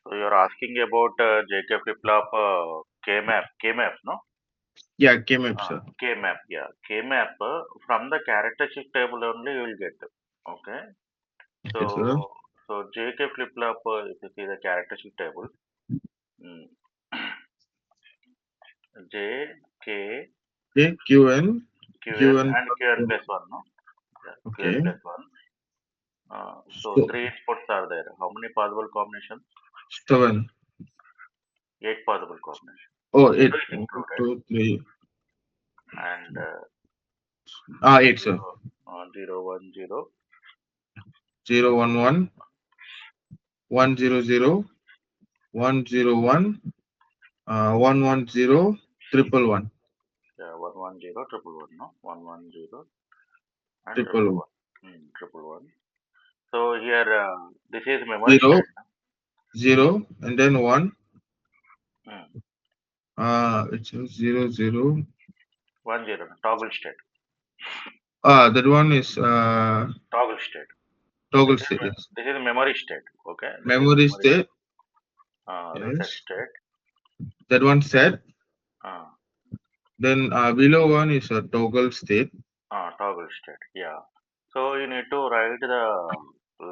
So you're asking about JK flip-flop K-map, no? Yeah, K-map, sir. K-map, yeah. K-map from the characteristic table only you will get. Okay. Yes, sir. So JK flip-flop, if you see the characteristic table, mm, J, K, Okay, QN, QN QN. and QN plus 1, no? Yeah, QN Okay. plus 1. So So, three inputs are there. How many possible combinations? 7. 8 possible combinations. Oh, 0 8. is 1, included 2, 3. and 8, sir. 0, 0, 1, 0, 0, 1, 1, 1, 0, 0, 1, 0, 1, 1, 1, 0, 1, 1, yeah, 1, 1, 0, 1, 1, no? 1, 1, 0 and 1, 1, 1. 1. So here this is memory 0, state. 0, and then 1. Hmm. It's 0, 0. 1, 0, toggle state. That one is Toggle state. toggle state. Yes. This is memory state. Okay, this is Memory memory state. reset Yes. state. That one set. Uh, Then below one is a toggle state. Toggle state. Yeah. So you need to write the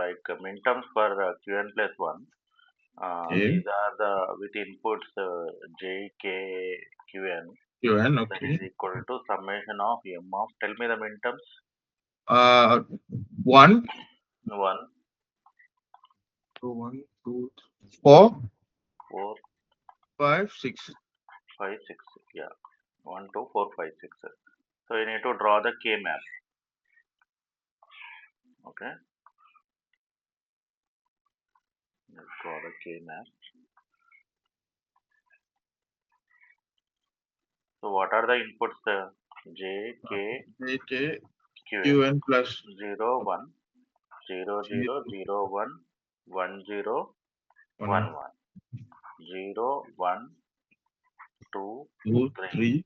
like minterms for Qn plus 1. Okay. These are the with inputs j, k, qn. UN. That is Okay. equal to summation of m of. Tell me the minterms. 1, 1, 1, 2, 4, 4, 5, 6. 5, 6. Yeah. 1, 2, 4, 5, 6. So you need to draw the k map. Okay. Let's draw the k map. So what are the inputs? J, K, JK Qn. QN plus 0, 1, 0, 0, 0, 0, 1, 1, 0, 1, 1, 1. 0, 1, 2, 2, 3, 3.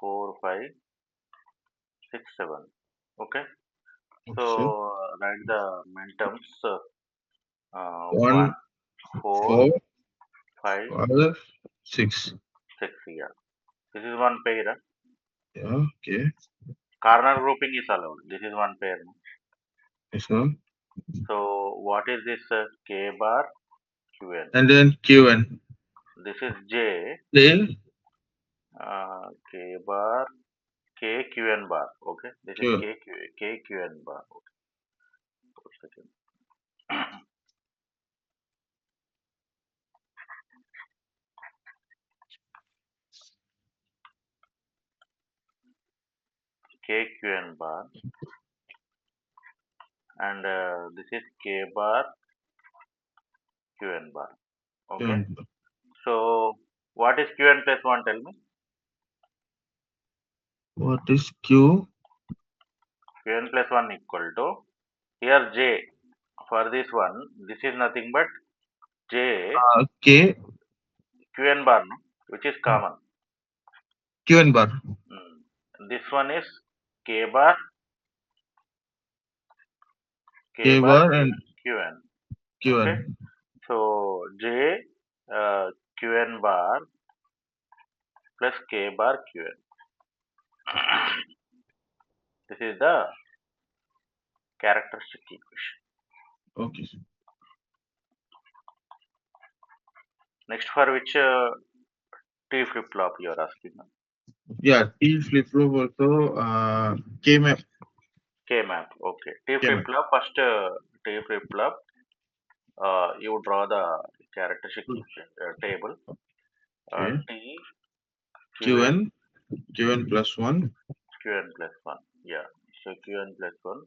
4, 5, 6, 7. Okay. So Okay. write the minterms 1, 1, 4, 4, 5, 5, 6. 6. Yeah. This is one pair. Yeah. Okay. Corner grouping is allowed. This is one pair. No? Yes, sir. So what is this K bar Qn? And then QN. This is J Tail K bar K Qn bar. Okay. This is Q. K Qn bar. Okay. One second. K Qn bar and this is K bar Qn bar. Okay. QN. So what is Qn plus 1? Tell me. What is Q? Qn plus 1 equal to here J. For this one, this is nothing but J K. Qn bar, no? Which is common. QN bar. This one is K bar K bar and Qn. Okay. QN. So J Qn bar plus K bar Qn. This is the characteristic equation. Okay. Next, for which T flip flop you are asking? Yeah. T flip flop also K map. K map. Okay. T K flip map. flop. First T flip flop. You draw the characteristic table. Okay. T Qn QN. QN plus 1. Qn plus 1. Yeah. So Qn plus 1.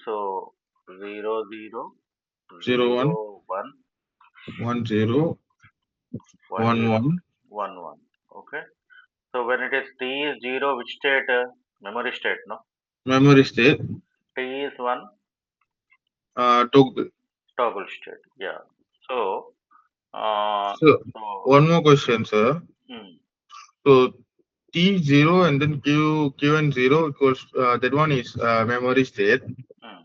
So 0, 0, 0, 1. 0, 1, 1, 0. 1, 1, 0, 1. 1, 1. Okay. So when it is T is 0, which state? Memory state, no? Memory state. T is 1, Toggle. toggle state. Yeah. So, uh, So, so one more question, sir. hmm, So, T0 and then QN 0 equals that one is memory state. hmm,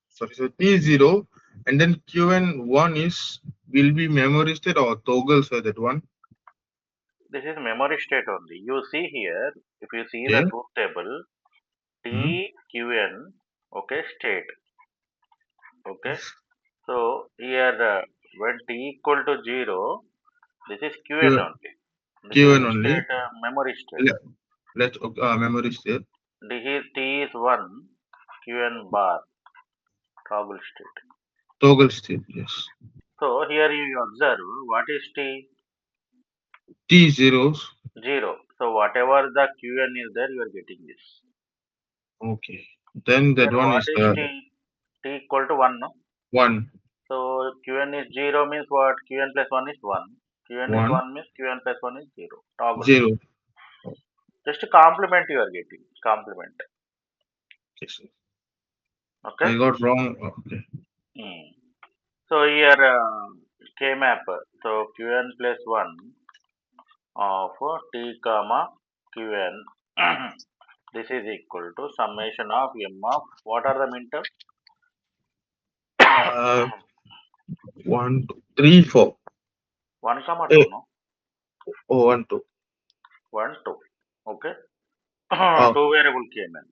Sorry, so T0 And then Qn1 is will be memory state or toggle, sir, that one. This is memory state only. You see here, if you see the Okay. truth table, Hmm. TQN, okay, state, okay. So here when t equal to 0, this is Qn Q, only. This is Qn which only. state? Memory state. Let's memory state. T is 1, Qn bar, toggle state. Toggle state, yes. So here you observe what is T? T zeros. 0. So whatever the Qn is there, you are getting this. Okay. Then Here that one what is is T? T equal to 1, no? one. So Qn is 0 means what? Qn plus 1 is 1. Qn is One 1 means Qn plus 1 is 0. Toggle. zero. Just a complement you are getting. Complement. Okay, sir. Okay? I got wrong. Okay. Hmm. So here K map. So Qn plus 1 of T comma Qn. This is equal to summation of M of what are the minterms? Uh, one, two, three, four. 1 comma 2, Hey, no? oh, one, two. 1, 2. Okay? Oh, Two variable K man.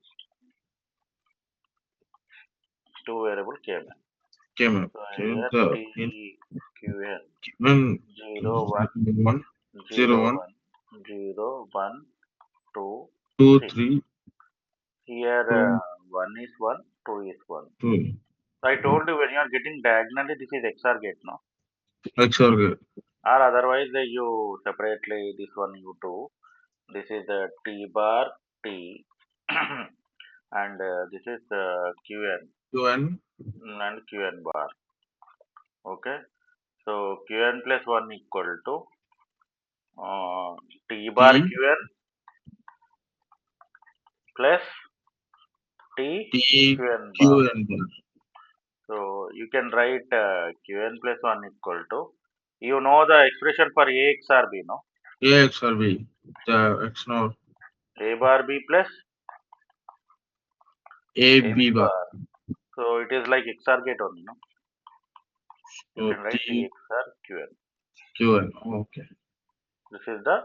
Two variable K man. came up. So Okay. here The T Qn given 0 1 one, 0 0, 1, 1 0 1 2 2, 3. 3, Here 2, 1 is 1, 2 is 1. 2. So I told you when you are getting diagonally, this is XOR gate, no? XOR gate. Or otherwise, you separately this one you do. This is the T bar T, and this is Qn Qn, and Qn bar. Okay, so Qn plus 1 equal to T bar T, Qn plus T T, Qn bar. Qn bar. So you can write Qn plus 1 equal to, you know the expression for A XOR B, no? A XOR B. The XOR A bar B plus A, A B B bar. bar. So it is like XOR gate only, no? You So can write T T, XOR Qn. Qn. Okay. This is the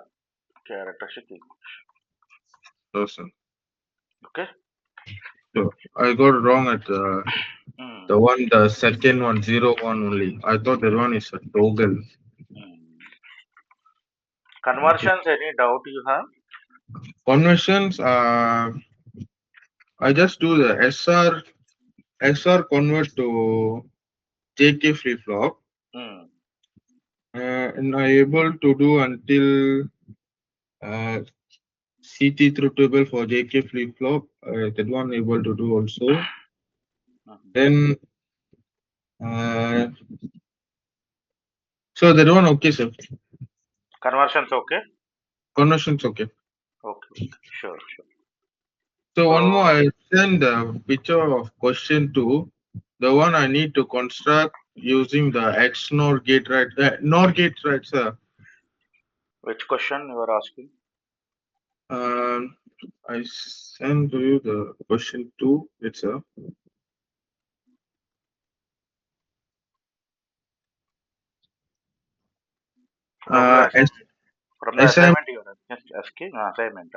characteristic equation. Awesome. Okay. So I got it wrong at Mm. the second one, 0, 1 only. I thought that one is a toggle. Mm. Okay. Conversions, any doubt you have? Conversions, I just do the SR convert to JK flip flop, Mm. and I able to do until uh, CT through table for JK flip flop. That one able to do also. Mhm. Then uh, so that one okay, sir. Conversions, okay? Conversions okay. Okay, okay. Sure, sure. So one more, So, I send a picture of question two. The one I need to construct using the XNOR gate right, NOR gate right, sir. which question you are asking? Um, I send to you the question two. It's a From the S, assignment. From the SM, assignment you are just asking? Assignment.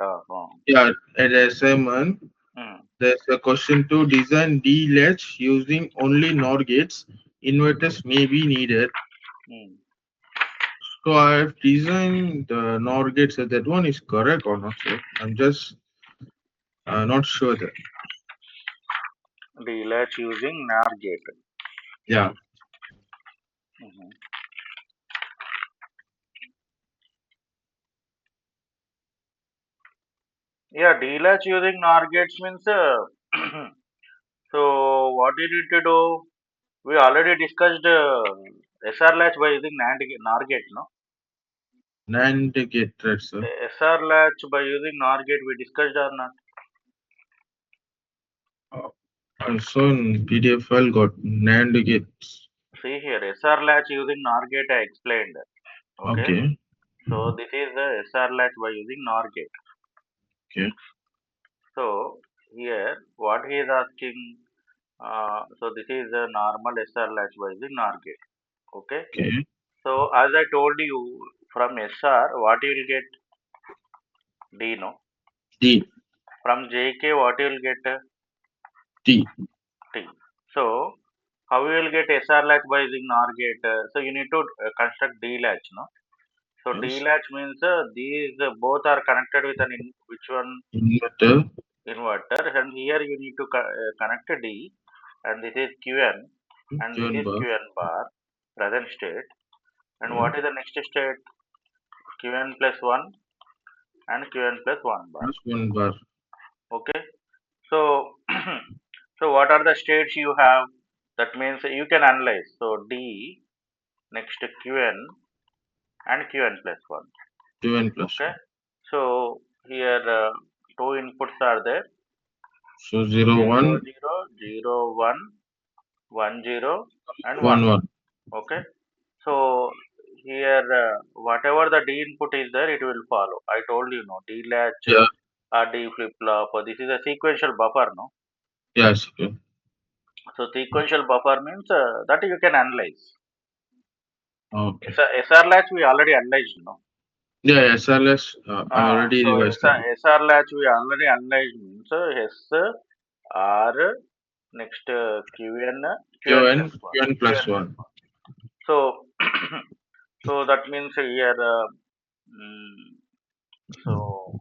yeah, at assignment. Mm. There's a question to design D latch using only NOR gates. Inverters may be needed. Mm. So I have designed the NOR gates. That one is correct or not, sir? I'm just not sure that. The latch using NAR gate. Yeah. Mhm. Yeah, D latch using NAR gates means. So what you need to do? We already discussed SR latch by using NAR gate, no? NAND gate, right, sir? SR latch by using NOR gate we discussed or not? Uh, I saw in PDF file got NAND gates. See here, SR latch using NOR gate I explained. Okay. Okay. So this is the SR latch by using NOR gate. Okay. So here what he is asking, So this is a normal SR latch by the NOR gate. Okay. Okay. So as I told you, from SR, what you will get? D, no. D. From JK, what you will get? T. T. So how you will get SR latch by using NOR gate? So you need to construct D latch, no. So D Yes. latch means these both are connected with an which one Inverter. inverter, and here you need to connect a D, and this is Qn, and this Q is bar. Qn bar, present state. And Okay. what is the next state? Qn plus 1 and Qn plus 1 bar. Plus 1 bar. Okay. So, so what are the states you have? That means you can analyze. So D next to Qn and Qn plus 1. Q n plus Okay. 1. So here two inputs are there. So 0, 0, 1, 0, 0, 1, 1, 0, and 1, 1, 1. 1. Okay. So here whatever the D input is there, it will follow. I told you, no, D latch Yeah. or D flip flop. This is a sequential buffer, no. Yes. Okay. So sequential buffer means that you can analyze. Okay. SR latch we already analyzed, no. Yeah, SLS, I already So revised that. SR latch we already analyzed means S R next QN QN QN, plus one QN plus QN plus 1. one. So so that means here mm, so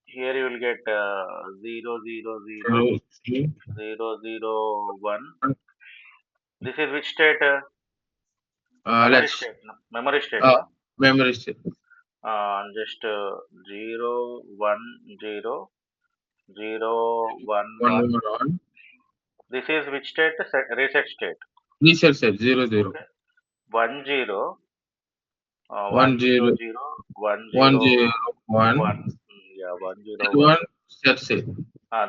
here you will get 0 0 0 0, 3, 0 0 1. 1. This is which state? Memory Let's. state, no? Memory state, Uh, no? Memory state. Just 0 1 0 0 1 1 1. more on. This is which state? Reset state. Reset set 0, 0. Okay. 1 0 1 1, 0 0, 0 1 1, 0 0, 1. 1. Yeah, 1 0 That 1. one set set.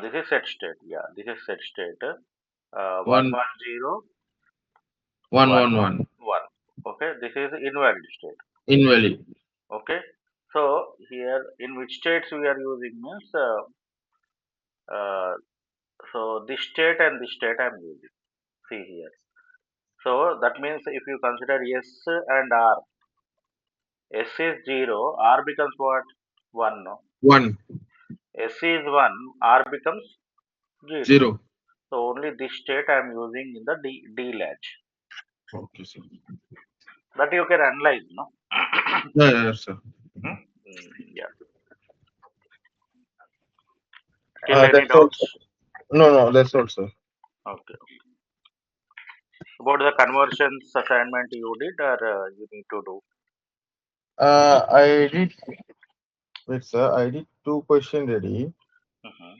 This is set state. Yeah, this is set state. 1 1, 1 0 1, 1 1, 1 1. 1. Okay, this is invalid state. Invalid. Okay, so here in which states we are using means uh, so this state and this state I am using. See here. So that means if you consider S and R, S is 0, R becomes what? 1, no? 1, S is 1, R becomes 0. 0. So only this state I am using in the D latch. Okay, sir. That you can analyze, no? Yeah, yeah, sir. Hmm? Yeah. Still any That's all, sir. doubts? No, no, that's all, sir. Okay. About the conversions assignment you did or you need to do? I did, wait, sir. I did 2 questions ready. Mhm.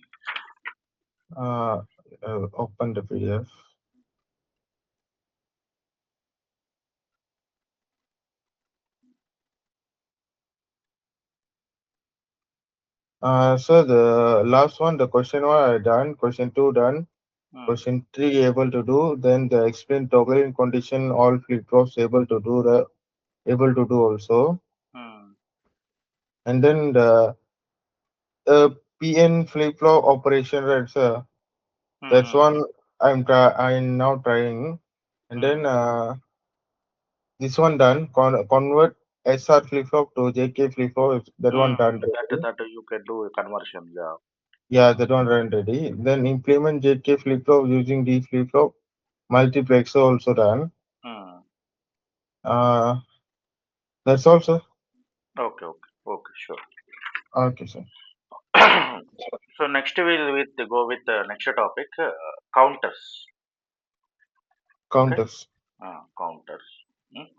Open the PDF. So the last one, the question 1 I done, question 2 done, Hmm. question 3 able to do, then the explain toggling condition all flip flops able to do also, Hmm. and then the PN flip flop operation, right, sir? Hmm. That's Hmm. one I'm now trying, and Hmm. then this one done. Convert SR flip flop to JK flip flop. That one done already. That you can do a conversion. Yeah. Yeah, that one done ready. Then implement JK flip flop using D flip flop. Multiplexer also done. Hmm. Uh, that's also Okay. Okay. Okay. Sure. okay, sir. So next we'll go with the next topic, counters. Okay. Counters. Counters. Hmm.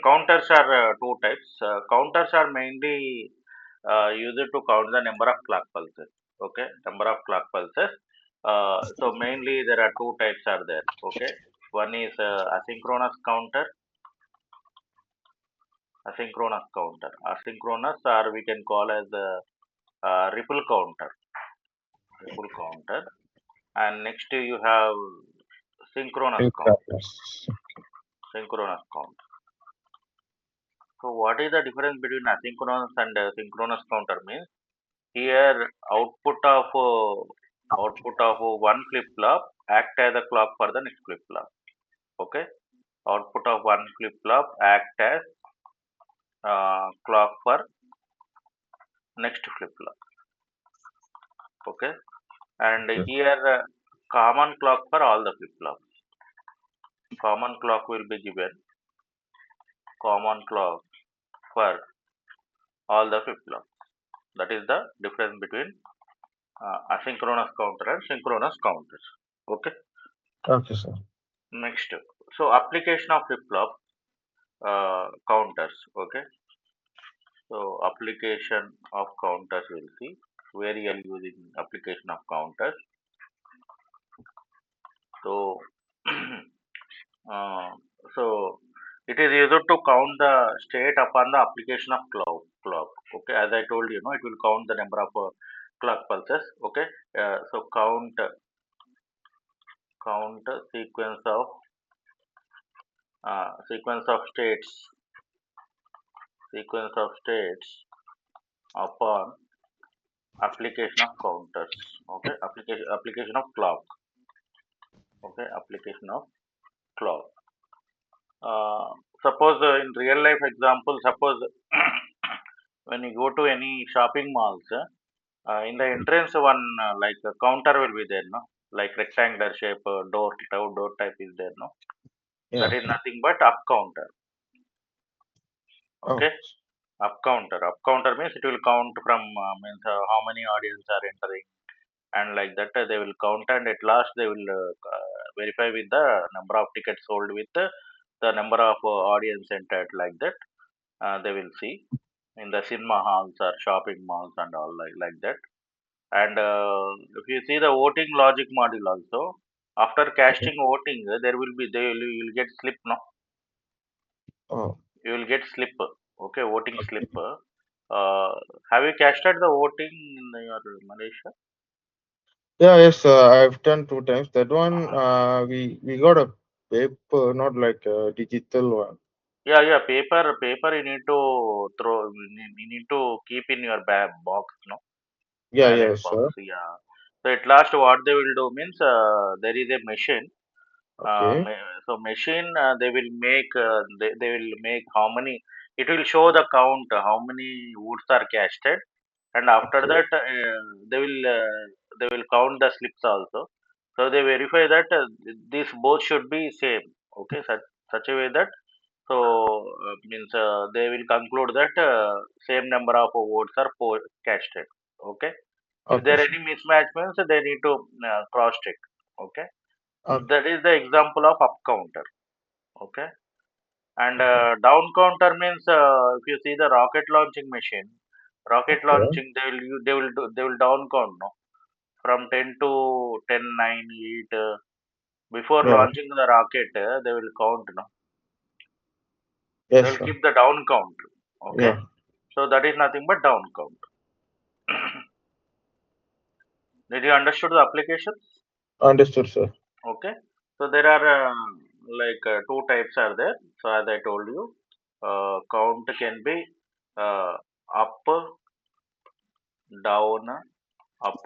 Counters are two types. Counters are mainly used to count the number of clock pulses. Okay, number of clock pulses. So mainly there are two types are there. Okay, one is asynchronous counter. Asynchronous counter. Asynchronous, or we can call as ripple counter. Ripple counter. And next you have synchronous Flip count. counters. Synchronous count. So what is the difference between asynchronous and synchronous counter means? Here output of one flip flop act as a clock for the next flip-flop. Okay, output of one flip-flop act as clock for next flip-flop. Okay, and Okay. here common clock for all the flip-flops. Common clock will be given. Common clock for all the flip-flops. That is the difference between asynchronous counter and synchronous counters. Okay. Okay, sir. Next, so application of flip-flop counters. Okay. So application of counters we'll see where you are using application of counters. So uh, so it is used to count the state upon the application of clock. Okay, as I told you, it will count the number of clock pulses. Okay, so count sequence of states upon application of counters. Okay, application of clock. Okay, application of clock. uh, Suppose in real life example, suppose when you go to any shopping malls, in the entrance one like a counter will be there, no, like rectangular shape door type is there, no, that Yeah. is nothing but up counter. Oh, Okay, up counter means it will count from means how many audience are entering, and like that they will count, and at last they will verify with the number of tickets sold with the number of audience entered, like that they will see in the cinema halls or shopping malls and all, like that. And if you see the voting logic module also, after okay. casting voting, there will be you will get slip, no, Oh, you will get slip. Okay, voting slip. Have you casted the voting in your Malaysia? yeah, yes, I've done 2 times. That one, we got a paper, not like a digital one. Yeah, paper you need to throw, you need to keep in your box, no, Yeah, ballot yes, box. sir. Yeah. So at last, what they will do means there is a machine. Okay, So machine they will make how many. It will show the count how many votes are casted, and after okay, that they will count the slips also. So they verify that these both should be same. Okay, such a way that so means they will conclude that same number of votes are casted. Okay, if okay, there are sir. any mismatch means they need to cross check. Okay, Okay, that is the example of up counter. Okay, and okay, down counter means if you see the rocket launching machine, rocket okay. launching they will down count, no, from 10 to 10, 9, 8. Before Yeah, launching the rocket, they will count, no, they yes, will sir. keep the down count. Okay, Yeah, so that is nothing but down count. Did you understood the applications? understood, sir. Okay, so there are like two types are there. So as I told you, count can be uh, up, down,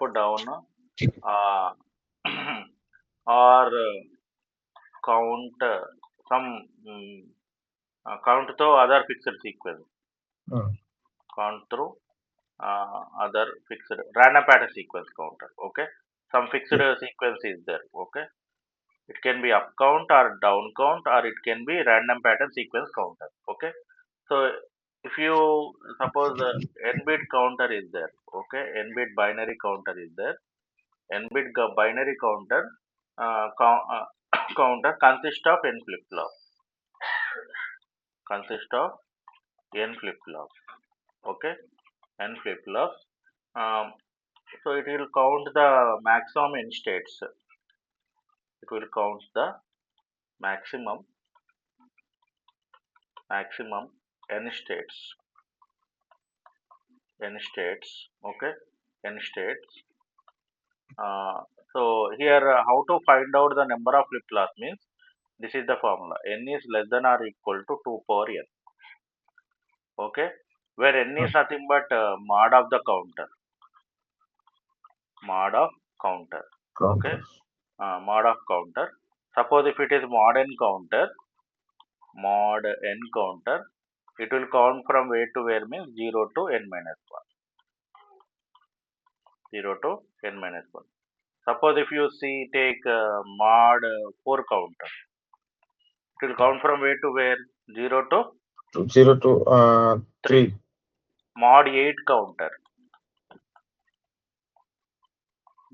down, uh, or count some count to other fixed sequence. Hmm. Count through other fixed random pattern sequence counter. Okay, some fixed Yeah, sequence is there. Okay, it can be up count or down count, or it can be random pattern sequence counter. Okay, so if you suppose n bit counter is there, okay, n bit binary counter is there, n bit binary counter counter consists of n flip flop, consist of n flip flops. Okay, n flip flops. Um, so it will count the maximum n states. It will count the maximum maximum n states, n states. Okay, n states. Uh, so here how to find out the number of flip flops means this is the formula: n is less than or equal to 2 power n. Okay, where n hmm. is nothing but mod of the counter, mod of counter. Okay, Counters. mod of counter. Suppose if it is mod n counter, it will count from where to where means 0 to n minus 1. 0 to n minus 1. Suppose if you see take mod 4 counter, it will count from where to where 0 to 0 to 3. 3. Mod 8 counter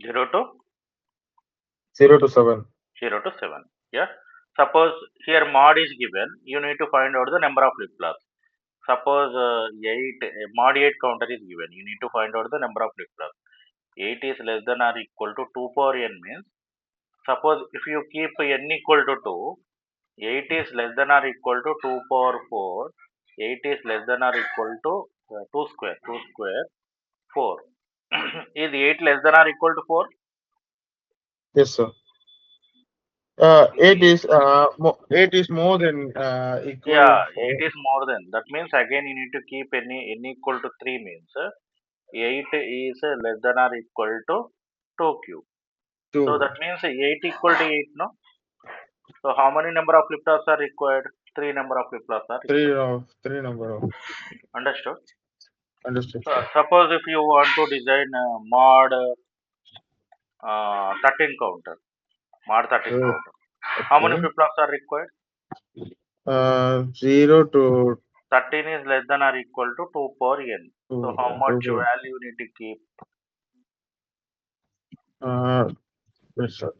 0 to 0 to 7. 0 to 7. Yeah. Suppose here mod is given, you need to find out the number of flip flops. Suppose mod 8 counter is given, you need to find out the number of flip flops. 8 is less than or equal to 2 power n means, suppose if you keep n equal to 2, 8 is less than or equal to 2 power 4, 8 is less than or equal to 2 square, 4. Is 8 less than or equal to 4? Yes, sir. 8 is more than equal Yeah, 8 for is more than. That means again you need to keep n equal to 3 means 8 is less than or equal to 2 cube. So 2. that means 8 equal to 8, no? So how many number of flip flops are required? 3 number of flip flops are 3 required. of 3 number of. Understood? Understood, So sir. suppose if you want to design mod 13 counter, mod 13 Uh, counter. How many okay. flip flops are required? 0 to 13 is less than or equal to 2 power n. So how 2. much value you need to keep? Yes, sir.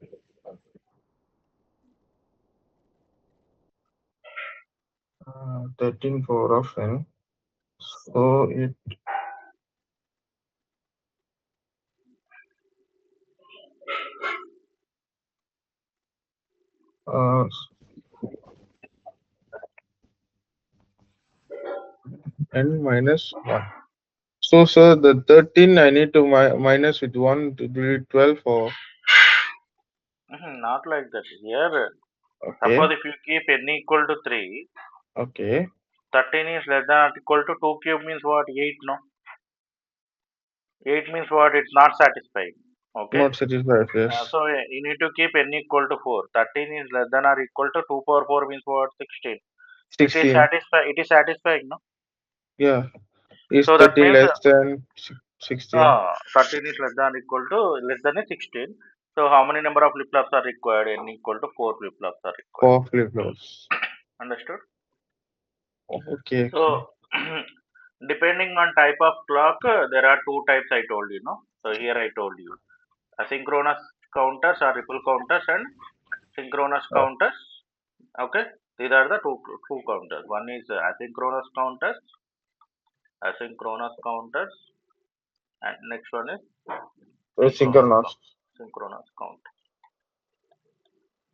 13 power of n. So it uh, n minus 1. So, sir, the 13 I need to minus with 1 to do it 12 or Not like that. Here, okay. suppose if you keep n equal to 3, Okay. 13 is less than or equal to 2 cube means what? 8, no? 8 means what? It's not satisfying. Okay. Not satisfied, yes. So you need to keep n equal to 4. 13 is less than or equal to 2 power 4 means what? 16. It is 16. satisfying. It is satisfying, no? Yeah. Is So that 13 means less than 16? 13 is less than or equal to less than a 16. So how many number of flip flops are required? N equal to 4 flip flops are required. 4 flip flops. Understood? Okay, okay. So depending on type of clock, there are two types I told you, no? So here I told you asynchronous counters or ripple counters and synchronous Uh, counters. Okay, these are the two counters. One is asynchronous counters, and next one is synchronous. synchronous count.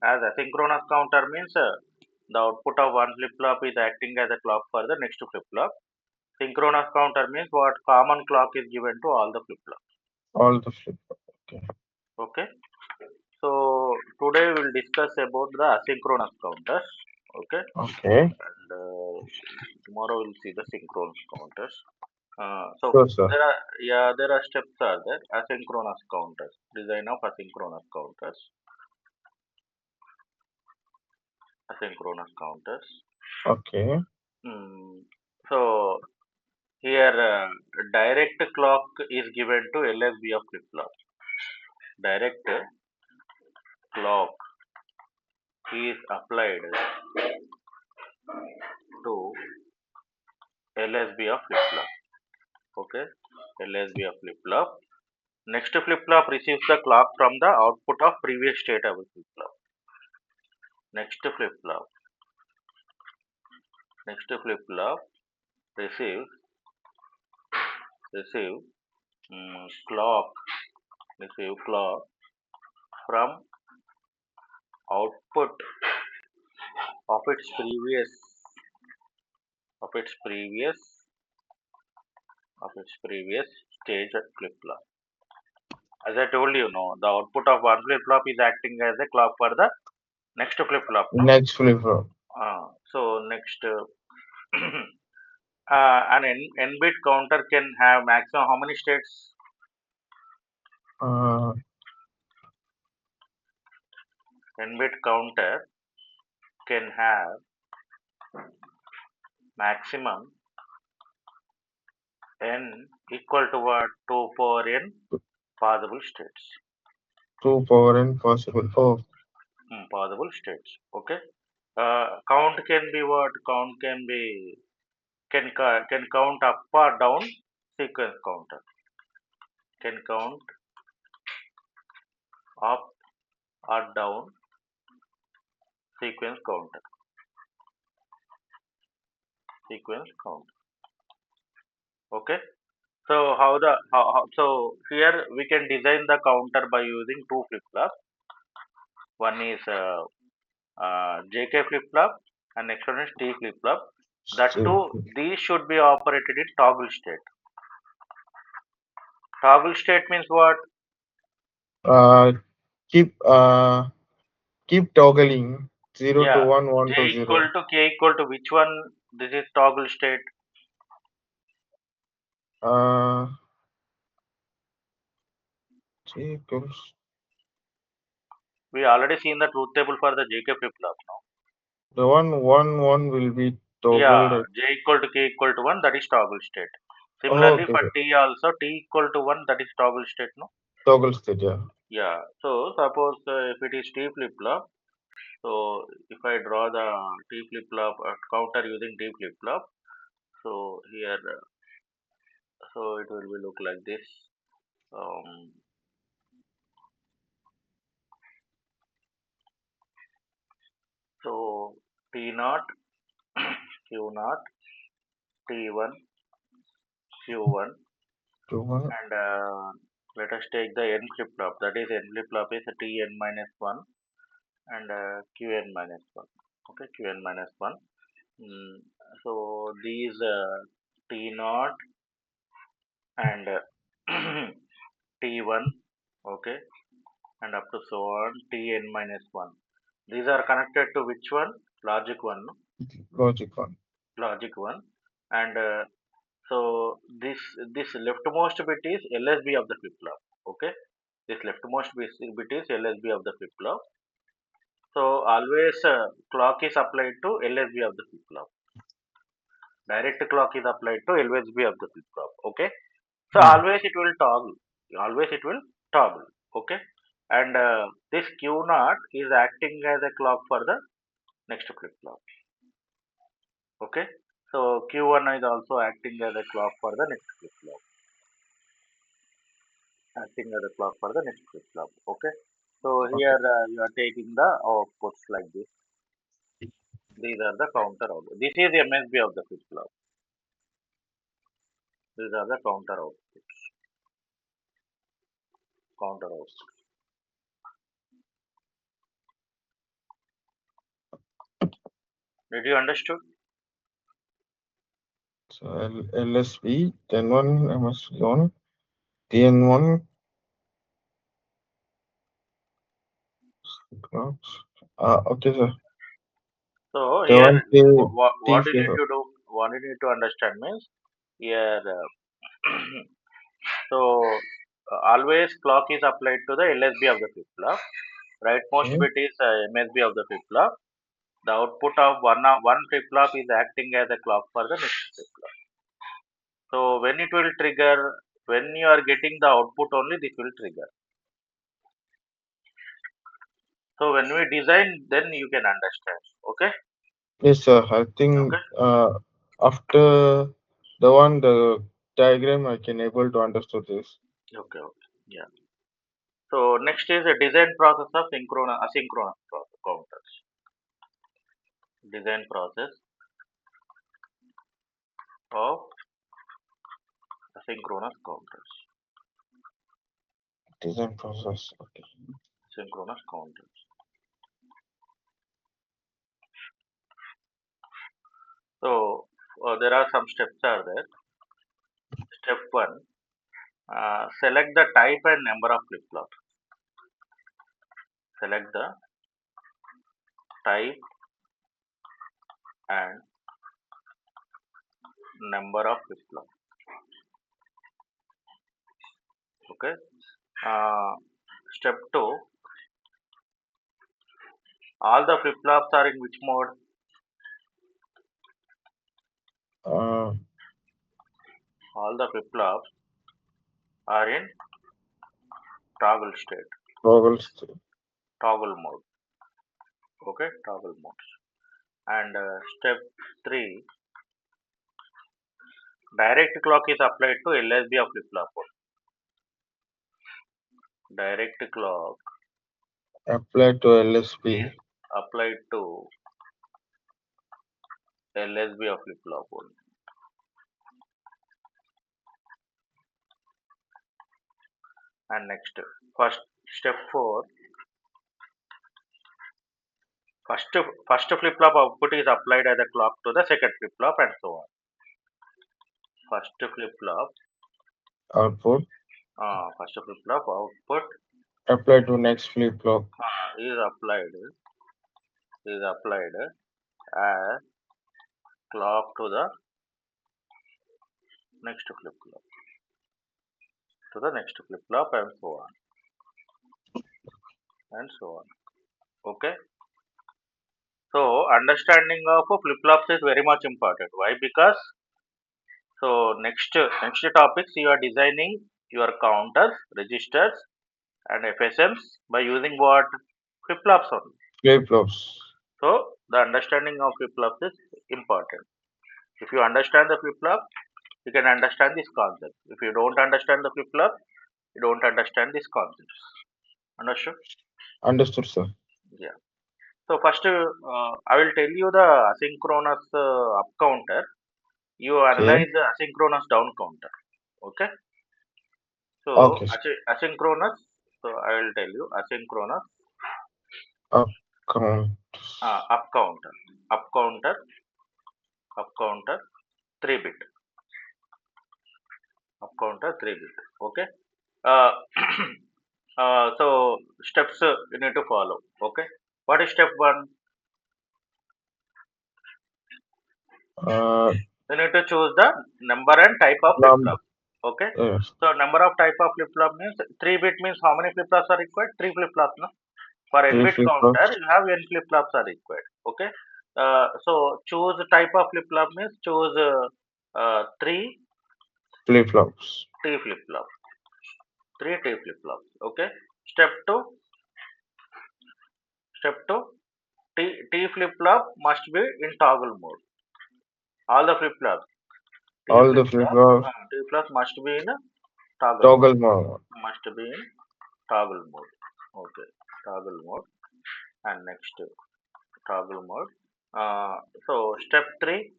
As asynchronous counter means the output of one flip flop is acting as a clock for the next flip flop. Synchronous counter means what common clock is given to all the flip flops. All the flip flop. Okay. Okay. So today we'll discuss about the asynchronous counters. Okay. Okay. And tomorrow we'll see the synchronous counters. So Sure, sir. there are steps are there. Asynchronous counters. Design of asynchronous counters. Asynchronous counters. Okay. Mm, so here direct clock is given to LSB of flip flop. Direct clock is applied to LSB of flip flop. Okay, LSB of flip flop. Next flip flop receives the clock from the output of previous state of flip flop. Next flip flop. Next flip flop receives receive clock clock from output of its previous of its previous stage flip flop. As I told you, no, the output of one flip flop is acting as a clock for the next flip flop, no. Next flip flop. So next, an n bit counter can have maximum how many states? Uh, n-bit counter can have maximum n equal to what? 2 power n possible states. 2 power n possible. Oh, Possible states. Okay. Count can be what? Count can be can count up or down. Sequence counter can count up or down. Sequence counter. Sequence count. Okay. So so here we can design the counter by using two flip flops. One is JK flip flop and next one is T flip flop. That still. too, these should be operated in toggle state. Toggle state means what? Uh, keep keep toggling 0 to Yeah, 1, 1 to J equal 0. to K equal to which one? This is toggle state. Uh, J equals We already seen the truth table for the JK flip flop now. the 1 1 1 will be Yeah, toggled. J equal to K equal to 1, that is toggle state. Oh, Similarly okay, for okay. T also, T equal to 1, that is toggle state, no? Toggle state, yeah. Yeah, so suppose if it is T flip flop, so if I draw the T flip flop counter using T flip flop, so here, so it will be look like this. Um, so T naught, Q naught, T1, Q1, 2 1. and let us take the N flip flop. That is N flip flop is Tn minus 1 and Qn minus 1. Okay, Qn minus 1. Mm, so these T naught and T1, okay, and up to so on Tn minus 1. These are connected to which one? Logic 1, no? Logic 1. Logic 1. And so this leftmost bit is LSB of the flip flop. Okay, this leftmost bit is LSB of the flip flop. So always clock is applied to LSB of the flip flop. Direct clock is applied to LSB of the flip flop. Okay, so Hmm. always it will toggle. Always it will toggle. Okay, and this Q naught is acting as a clock for the next flip flop. Okay, so Q1 is also acting as a clock for the next flip flop. Acting as a clock for the next flip flop. Okay, so Okay. here you are taking the outputs like this. These are the counter outputs. This is MSB of the flip flop. These are the counter outputs. Counter outputs. Did you understood? So LSB, then 1 MSB on, TN1 clocks. Okay, sir. So The here, one K T what you flip. need to do, what you need to understand means here. So always clock is applied to the LSB of the flip flop. Rightmost Okay. bit is MSB of the flip flop. The output of one flip flop is acting as a clock for the next flip flop. So when it will trigger, when you are getting the output only, this will trigger. So when we design, then you can understand. Okay. Yes, sir. I think Okay. after the diagram, I can able to understand this. Okay. Okay. Yeah. So next is a design process of asynchronous counters. Design process of asynchronous counters. Design process. Okay. Synchronous counters. So there are some steps are there. Step one: select the type and number of flip flops. Select the type and number of flip flops. Okay. Uh, Step two: All the flip-flops are in which mode? Uh, All the flip-flops are in toggle state, Toggles. toggle mode. Okay, toggle mode. And step 3, direct clock is applied to LSB of flip-flop. Direct clock Apply to is LSP. applied to LSB of flip-flop. And next, first step 4, first flip-flop output is applied as a clock to the second flip-flop and so on. First flip-flop, Output. first flip-flop output Apply to next flip flop. is applied as clock to the next flip-flop, and so on and so on. Okay. So understanding of flip-flops is very much important. Why? Because so next topics you are designing your counters, registers, and FSMs by using what? Flip-flops only. Flip flops. So the understanding of flip-flops is important. If you understand the flip-flop, you can understand this concept. If you don't understand the flip-flop, you don't understand these concepts. Understood? Understood, sir. Yeah. So first, I will tell you the asynchronous up counter. You Okay. analyze the asynchronous down counter. Okay. So Okay. asynchronous. So I will tell you asynchronous Count. up counter, up counter, up counter, 3-bit, up counter 3-bit. Okay. Uh, so steps you need to follow. Okay. What is step 1? Uh, You need to choose the number and type of flip Number. flop. Okay. Yes. So number of type of flip flop means 3-bit means how many flip flops are required? 3 flip flops. No? For Three n-bit flip counter, flops. you have n flip flops are required. Okay. So choose type of flip flop means choose 3 Flip flops. T flip flop. 3 T flip flops. Okay. Step 2. Step 2. T flip flop must be in toggle mode. All the flip flops. All the flip flops. T flops must be in toggle mode. Toggle mode. Must be in toggle mode. Okay. Toggle mode. And next toggle mode. So step 3,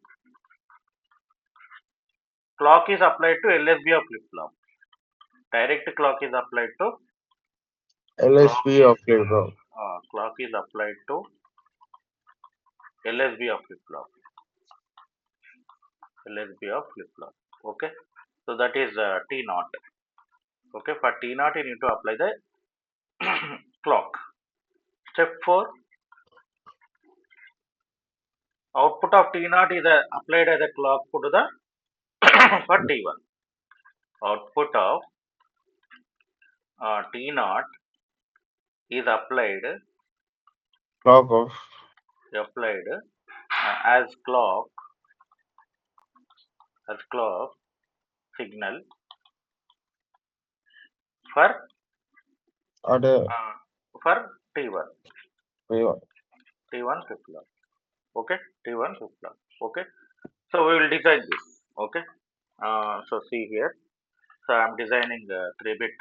clock is applied to LSB of flip flop. Direct clock is applied to clock LSP is of flip flop. clock is applied to LSB of flip flop. LSB of flip flop. Okay. So that is T naught. Okay. For T naught you need to apply the clock. Step 4, output of T naught is applied as a clock to the for T1. Output of T naught is Clock of. applied as clock signal for Other. uh, for T1 Wait, T1 flip flop. Okay, T1 flip flop. Okay, so we will design this. Okay, so see here. So I am designing a 3-bit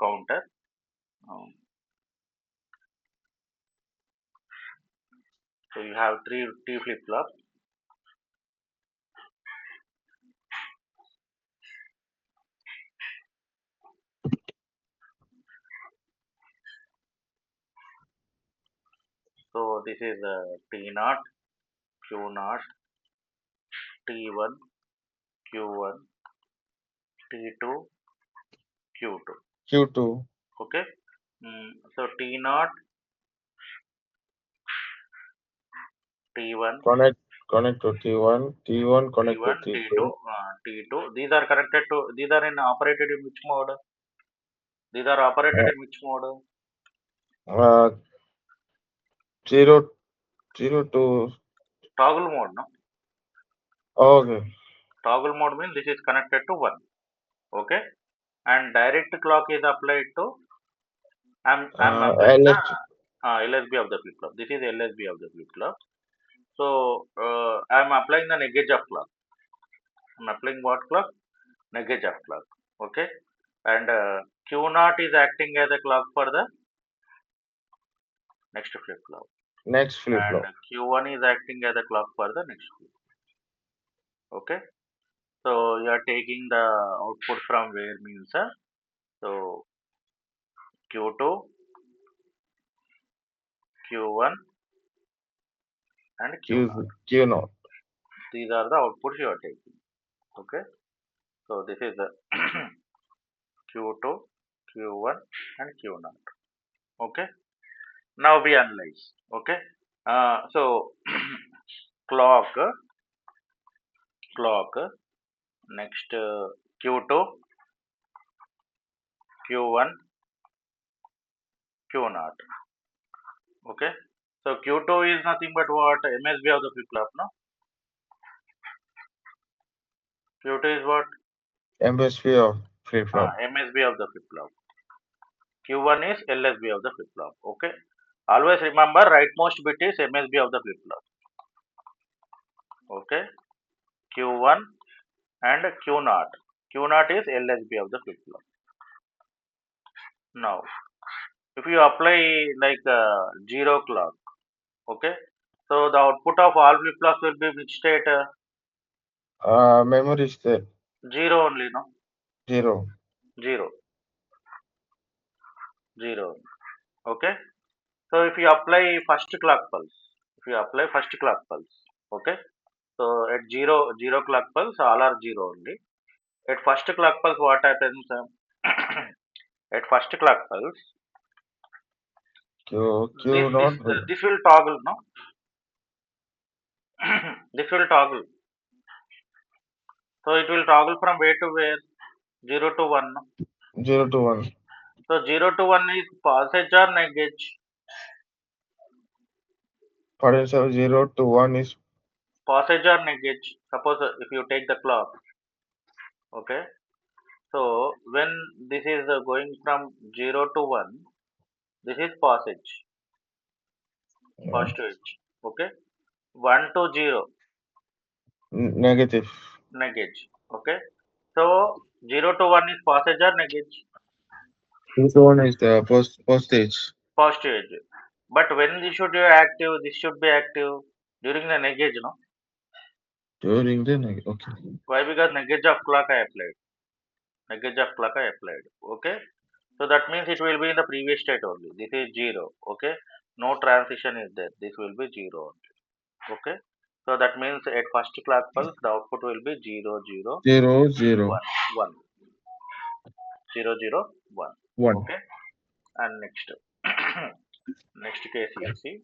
counter. Um, so you have 3 T flip flops. So this is T naught, Q naught, T1, Q1, T2, Q2. Q2. Okay. So T naught, T1, Connect to T1. T1 connect to T1, T2, T2. T2. These are connected to. These are in operated in which mode? These are operated Uh, in which mode? uh, 0, 0 to. Toggle mode, no? Okay. Toggle mode means this is connected to 1. Okay? And direct clock is applied to, I'm applying the LS. LSB of the flip flop. This is LSB of the flip flop. So I'm applying the negate of clock. I'm applying what clock? Negate of clock. Okay? And Q naught is acting as a clock for the next flip flop. Next flip And flop. Q1 is acting as a clock for the next flip. Okay? So you are taking the output from where means so Q2, Q1 and Q0. Q naught. These are the outputs you are taking. Okay? So this is the Q2, Q1 and Q0. Okay? Now we analyze. Okay? So clock, clock, next Q2, Q1, Q0. Okay? So Q2 is nothing but what? MSB of the flip flop, no? Q2 is what? MSP of flip flop. MSB of the flip flop. Q1 is LSB of the flip flop. Okay? Always remember rightmost bit is MSB of the flip flop. Okay? Q1 and Q0. Q0 is LSB of the flip flop. Now, if you apply like 0 clock, okay? So the output of all flip flops will be which state? Memory state 0 only, no? 0. 0, 0. Okay? So if you apply first clock pulse, if you apply first clock pulse, okay? So at 0 clock pulse, all are 0 only. At first clock pulse, what happens? At first clock pulse, Q naught. this will toggle, no? This will toggle. So it will toggle from where to where? 0 to 1, no? 0 to 1. So 0 to 1 is passage or negate? Potential 0 to 1 is Passage or negate? Suppose if you take the clock, okay? So when this is going from 0 to 1, this is passage, uh, positive edge, okay? 1 to 0, negative. negate, okay? So 0 to 1 is passage or negate? This one is the postage Positive edge. But when this should be active, this should be active during the negate, no? during the okay. Why? Because negate of clock I applied. Negate of clock I applied. Okay. So that means it will be in the previous state only. This is 0. Okay. No transition is there. This will be 0 only. Okay. So that means at first clock pulse, the output will be 0, 0, 0 0 1, 1. 0, 0, 1. 1. Okay. And next. Next case you see.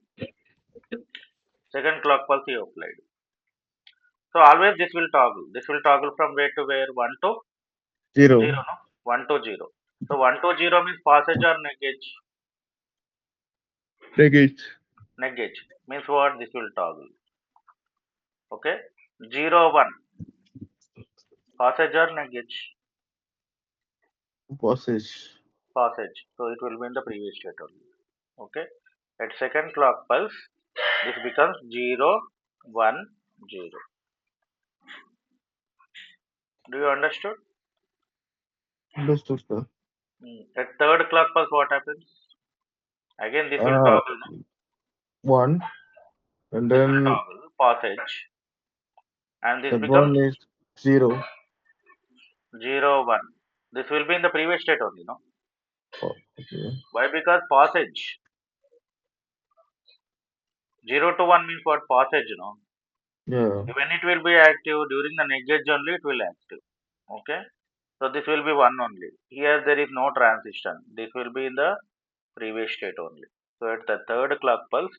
Second clock pulse you applied. So always this will toggle. This will toggle from where to where? 1 to 0, 0. no? 1 to 0. So 1 to 0 means passage or negate? Negate. Negate. Means what? This will toggle. Okay. 0, 1. Passage or negate? Postage. Passage. So it will be in the previous state only. Okay. At second clock pulse, this becomes 0, 1, 0. Do you understood? Understood, sir. At third clock pulse, what happens? Again, this will Uh, toggle. No? 1. And This will then toggle. Passage. And this that becomes one is 0. 0, 1. This will be in the previous state only, no? Okay. Why? Because passage. 0 to 1 means what? Passage, you know. Yeah. When it will be active during the negate only, it will active. Okay. So this will be 1 only. Here there is no transition. This will be in the previous state only. So at the third clock pulse,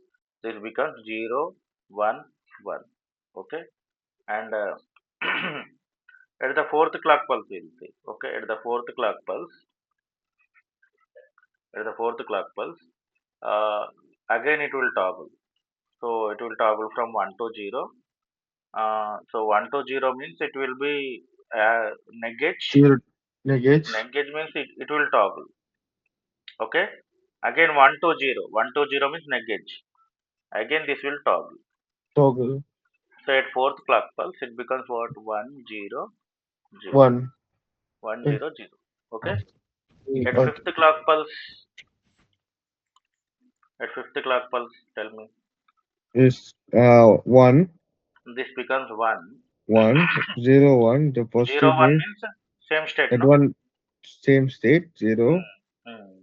this becomes 0, 1, 1. Okay. And at the fourth clock pulse, we will see. Okay. At the fourth clock pulse, at the fourth clock pulse, uh, again it will toggle. So it will toggle from 1 to 0. So 1 to 0 means it will be negate. Zero negate. Negate means it will toggle. Okay. Again 1 to 0. 1 to 0 means negate. Again this will toggle. Toggle. So at fourth clock pulse it becomes what? 1 0 0. One. 1 Eh, 0 0. Okay. At okay. fifth clock pulse. At fifth clock pulse, tell me. Is one This becomes 1. one 0 1. The 0 positive 1 means means same state, at no? one same state 0, Hmm.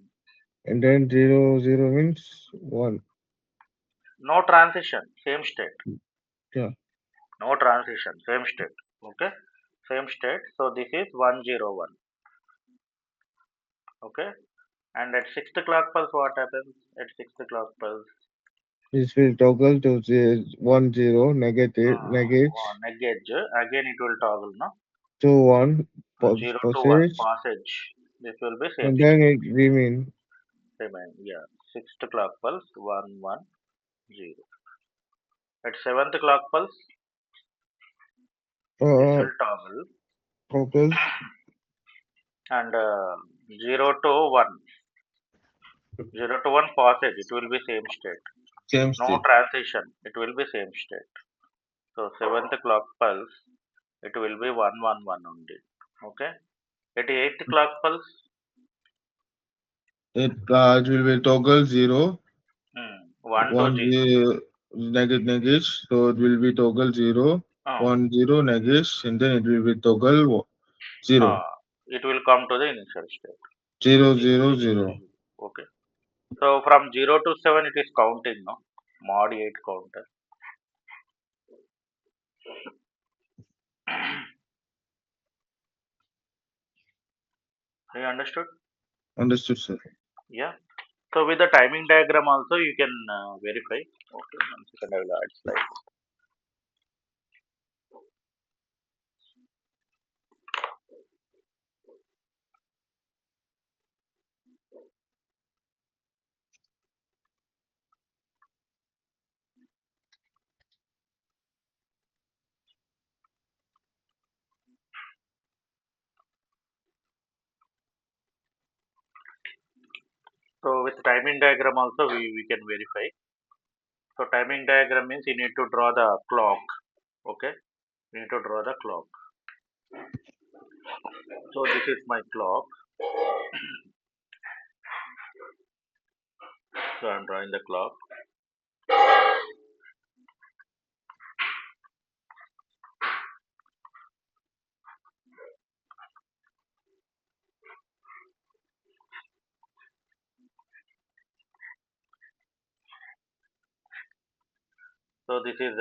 and then 0 0 means one. No transition, same state. Yeah. No transition, same state. Okay, same state. So this is 101. Okay, and at sixth clock pulse, what happens? At sixth clock pulse, This will toggle to 1 0 negative negate negate. Again, it will toggle, no? to 1 0 to 1 passage, passage. This will be same and then state. it remain Remain, yeah. Sixth clock pulse, 1 1 0. At seventh clock pulse, this uh will toggle, toggle and 0 to 1. 0 to 1 passage, it will be same state. same No state. transition, it will be same state. So seventh clock pulse, it will be 1 1 1 only. Okay. At eighth clock pulse, It will be toggle 0 1 to 1 0. 0 negate, so it will be toggle 0 Um, 1 0 negate, and then it will be toggle 0 uh, it will come to the initial state. 0 0 0. Okay. So from 0 to 7, it is counting, no? Mod 8 counter. You understood? Understood, sir. Yeah. So with the timing diagram also you can verify. Okay. 1 second, I will add slide. So with timing diagram also we can verify. So timing diagram means you need to draw the clock. Okay, you need to draw the clock. So this is my clock. So I'm drawing the clock. So this is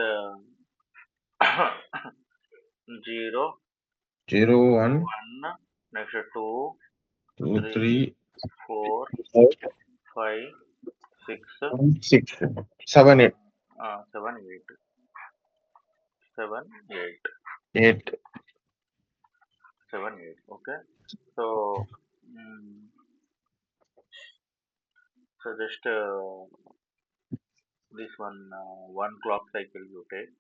0, 0 1 1, next 2, 2 3, 3 4, 5, 6, 6 7 8 7, 8, 7, 8, 8. 7, 8. Okay. So, mm, so just this one clock cycle you take.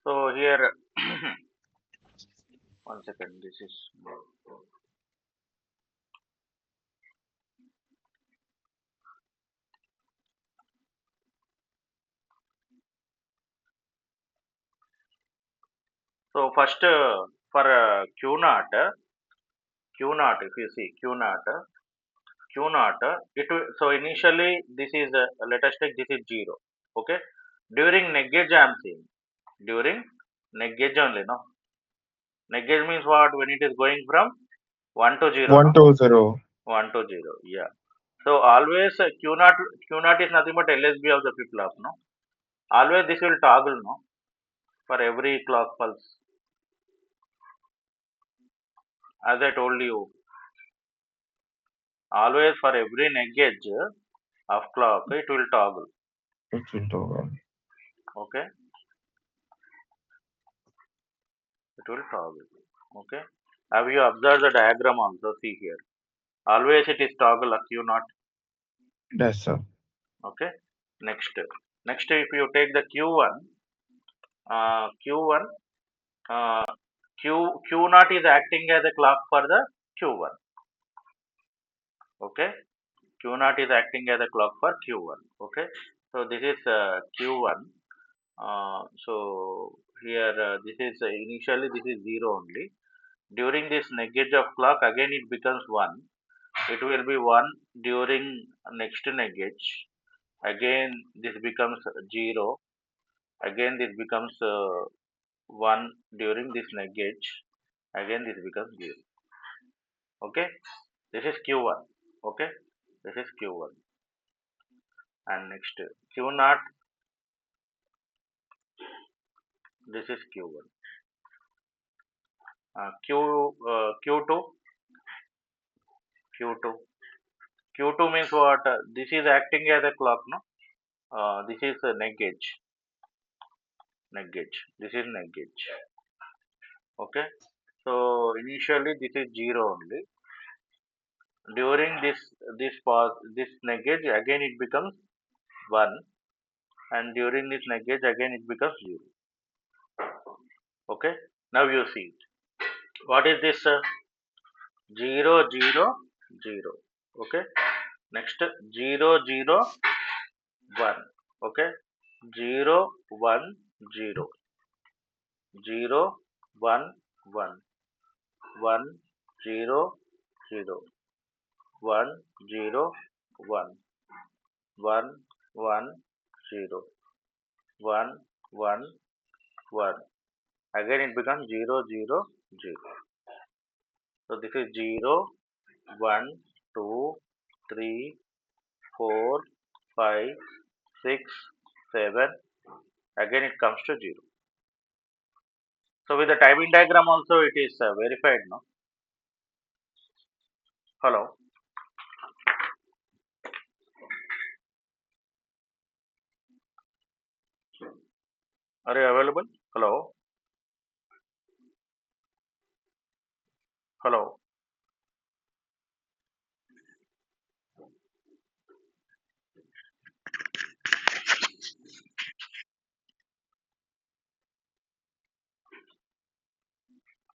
So here, 1 second. This is so first for Q naught. Q naught. If you see Q naught, Q naught. So initially this is let us take this is 0. Okay. During negate I am seeing. During negate only, no. Negate means what? When it is going from 1 to 0, 1 no. 2 0. 1 to 0. Yeah. So always Q naught is nothing but LSB of the flip flop, no. Always this will toggle, no, for every clock pulse. As I told you, always for every negate of clock, it will toggle. It will toggle. Okay. it will toggle. Okay. Have you observed the diagram also? See here. Always it is toggle a Q naught. Yes, sir. Okay. Next. Next, if you take the Q1, Q1, uh, Q naught is acting as a clock for the Q1. Okay. Q naught is acting as a clock for Q1. Okay. So this is Q1. So here this is initially this is 0 only. During this negate of clock again it becomes 1. It will be 1 during next negate. Again this becomes 0. Again this becomes 1 during this negate. Again this becomes 0. Okay. This is Q1. Okay. This is Q1. And next Q naught. This is Q1. Q2. Q2. Q2 means what? This is acting as a clock, no? This is a net gauge. Net gauge. This is net gauge. Okay. So initially this is 0 only. During this pause, this net gauge again it becomes 1, and during this net gauge again it becomes 0. Okay. Now you see it. What is this? 0 0 0. Okay. Next 0 0 1. Okay. 0 1 0. 0 1 1. 1 0 0. 1 0 1. 1 1 0. 1 1 1. Again it becomes 0 0 0. So this is 0 1 2 3 4 5 6 7. Again it comes to 0. So with the timing diagram also it is verified, no? Hello. Are you available? Hello. Hello.